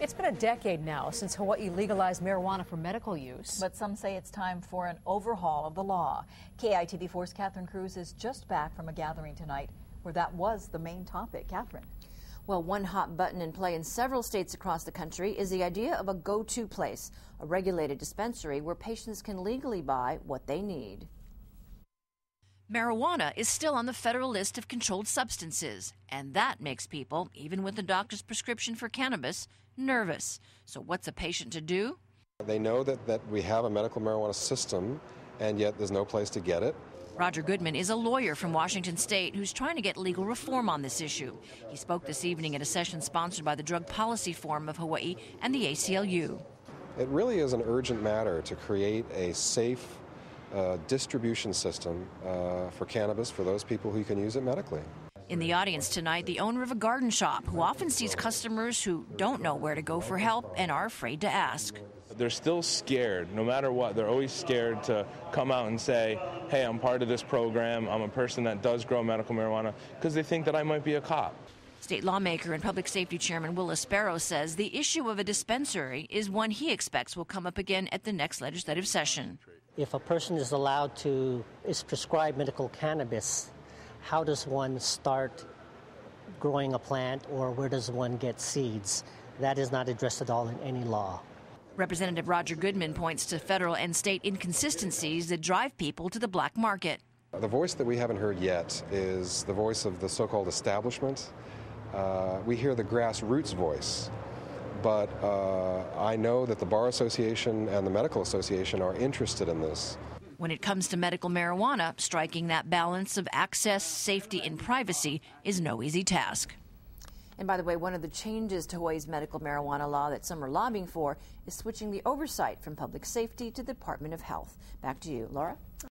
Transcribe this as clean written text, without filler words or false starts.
It's been a decade now since Hawaii legalized marijuana for medical use. But some say it's time for an overhaul of the law. KITV4's Catherine Cruz is just back from a gathering tonight where that was the main topic. Catherine. Well, one hot button in play in several states across the country is the idea of a go-to place, a regulated dispensary where patients can legally buy what they need. Marijuana is still on the federal list of controlled substances, and that makes people, even with a doctor's prescription for cannabis, nervous. So what's a patient to do? They know that we have a medical marijuana system, and yet there's no place to get it. Roger Goodman is a lawyer from Washington State who's trying to get legal reform on this issue. He spoke this evening at a session sponsored by the Drug Policy Forum of Hawaii and the ACLU. It really is an urgent matter to create a safe distribution system for cannabis for those people who can use it medically. In the audience tonight, the owner of a garden shop who often sees customers who don't know where to go for help and are afraid to ask. They're still scared. No matter what, they're always scared to come out and say, hey, I'm part of this program. I'm a person that does grow medical marijuana, because they think that I might be a cop. State lawmaker and Public Safety Chairman Will Spur says the issue of a dispensary is one he expects will come up again at the next legislative session. If a person is allowed to prescribe medical cannabis, how does one start growing a plant, or where does one get seeds? That is not addressed at all in any law. Representative Roger Goodman points to federal and state inconsistencies that drive people to the black market. The voice that we haven't heard yet is the voice of the so-called establishment. We hear the grassroots voice, but I know that the Bar Association and the Medical Association are interested in this. When it comes to medical marijuana, striking that balance of access, safety, and privacy is no easy task. And by the way, one of the changes to Hawaii's medical marijuana law that some are lobbying for is switching the oversight from public safety to the Department of Health. Back to you, Laura.